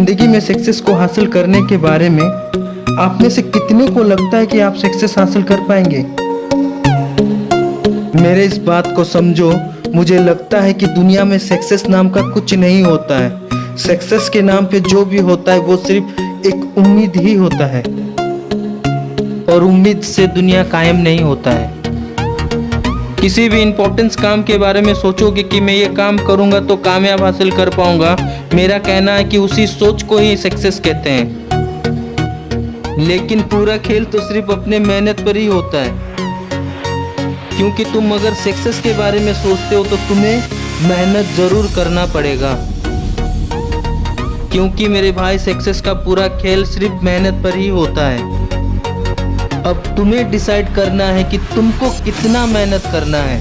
जिंदगी में सक्सेस को हासिल करने के बारे में आप में से कितने को लगता है कि आप सक्सेस हासिल कर पाएंगे? मेरे इस बात को समझो। मुझे लगता है कि दुनिया में सक्सेस नाम का कुछ नहीं होता है। सक्सेस के नाम पे जो भी होता है वो सिर्फ एक उम्मीद ही होता है, और उम्मीद से दुनिया कायम नहीं होता है। किसी भी इम्पोर्टेंस काम के बारे में सोचोगे कि मैं ये काम करूंगा तो कामयाब हासिल कर पाऊंगा, मेरा कहना है कि उसी सोच को ही सक्सेस कहते हैं। लेकिन पूरा खेल तो सिर्फ अपने मेहनत पर ही होता है, क्योंकि तुम अगर सक्सेस के बारे में सोचते हो तो तुम्हें मेहनत जरूर करना पड़ेगा। क्योंकि मेरे भाई, सक्सेस का पूरा खेल सिर्फ मेहनत पर ही होता है। अब तुम्हें डिसाइड करना है कि तुमको कितना मेहनत करना है,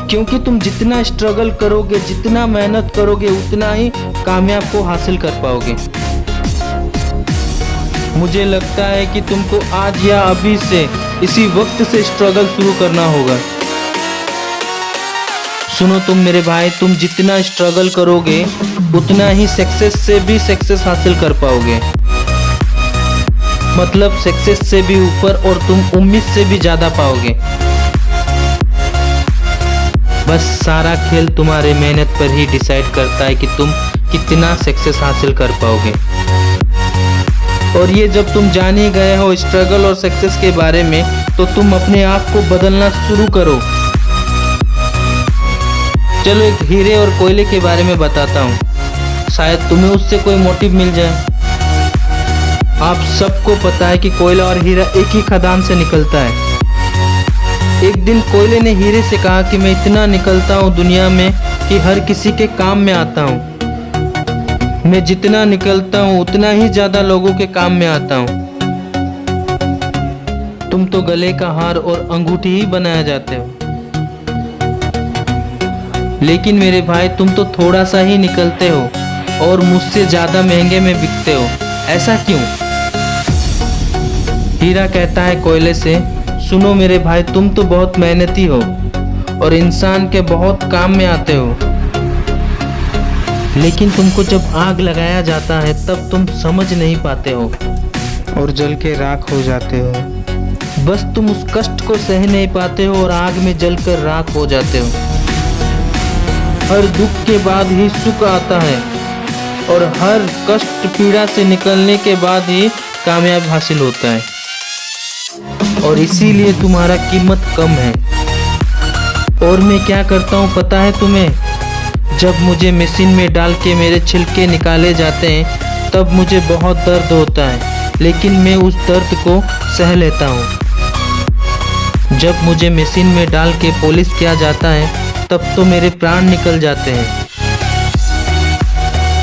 क्योंकि तुम जितना स्ट्रगल करोगे, जितना मेहनत करोगे, उतना ही कामयाब को हासिल कर पाओगे। मुझे लगता है कि तुमको आज या अभी से, इसी वक्त से स्ट्रगल शुरू करना होगा। सुनो तुम मेरे भाई, तुम जितना स्ट्रगल करोगे उतना ही सक्सेस से भी सक्सेस हासिल कर पाओगे। मतलब सक्सेस से भी ऊपर, और तुम उम्मीद से भी ज्यादा पाओगे। बस सारा खेल तुम्हारे मेहनत पर ही डिसाइड करता है कि तुम कितना सक्सेस हासिल कर पाओगे। और ये जब तुम जान ही गए हो स्ट्रगल और सक्सेस के बारे में, तो तुम अपने आप को बदलना शुरू करो। चलो एक हीरे और कोयले के बारे में बताता हूँ, शायद तुम्हें उससे कोई मोटिव मिल जाए। आप सबको पता है कि कोयला और हीरा एक ही खदान से निकलता है। एक दिन कोयले ने हीरे से कहा कि मैं इतना निकलता हूँ दुनिया में कि हर किसी के काम में आता हूँ। मैं जितना निकलता हूँ उतना ही ज्यादा लोगों के काम में आता हूँ। तुम तो गले का हार और अंगूठी ही बनाया जाते हो, लेकिन मेरे भाई तुम तो थोड़ा सा ही निकलते हो और मुझसे ज्यादा महंगे में बिकते हो। ऐसा क्यों? हीरा कहता है कोयले से, सुनो मेरे भाई, तुम तो बहुत मेहनती हो और इंसान के बहुत काम में आते हो, लेकिन तुमको जब आग लगाया जाता है तब तुम समझ नहीं पाते हो और जल के राख हो जाते हो। बस तुम उस कष्ट को सह नहीं पाते हो और आग में जलकर राख हो जाते हो। हर दुख के बाद ही सुख आता है, और हर कष्ट पीड़ा से निकलने के बाद ही कामयाब हासिल होता है। और इसीलिए तुम्हारा कीमत कम है। और मैं क्या करता हूँ पता है तुम्हें? जब मुझे मशीन में डाल के मेरे छिलके निकाले जाते हैं तब मुझे बहुत दर्द होता है, लेकिन मैं उस दर्द को सह लेता हूँ। जब मुझे मशीन में डाल के पॉलिश किया जाता है तब तो मेरे प्राण निकल जाते हैं,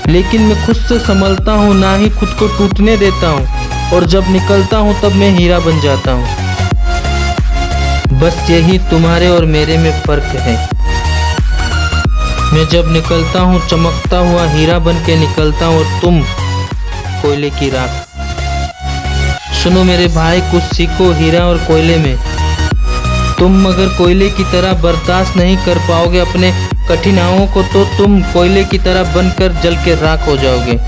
लेकिन मैं खुद से संभलता हूँ, ना ही खुद को टूटने देता हूँ, और जब निकलता हूँ तब मैं हीरा बन जाता हूँ। बस यही तुम्हारे और मेरे में फर्क है। मैं जब निकलता हूँ चमकता हुआ हीरा बन के निकलता हूँ, और तुम कोयले की राख। सुनो मेरे भाई, कुछ सीखो हीरा और कोयले में। तुम अगर कोयले की तरह बर्दाश्त नहीं कर पाओगे अपने कठिनाइयों को, तो तुम कोयले की तरह बनकर जल के राख हो जाओगे।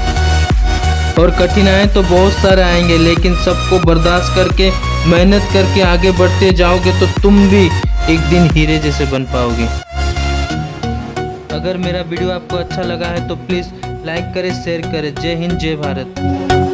और कठिनाइयाँ तो बहुत सारे आएंगे, लेकिन सबको बर्दाश्त करके मेहनत करके आगे बढ़ते जाओगे तो तुम भी एक दिन हीरे जैसे बन पाओगे। अगर मेरा वीडियो आपको अच्छा लगा है तो प्लीज़ लाइक करें, शेयर करें। जय हिंद, जय भारत।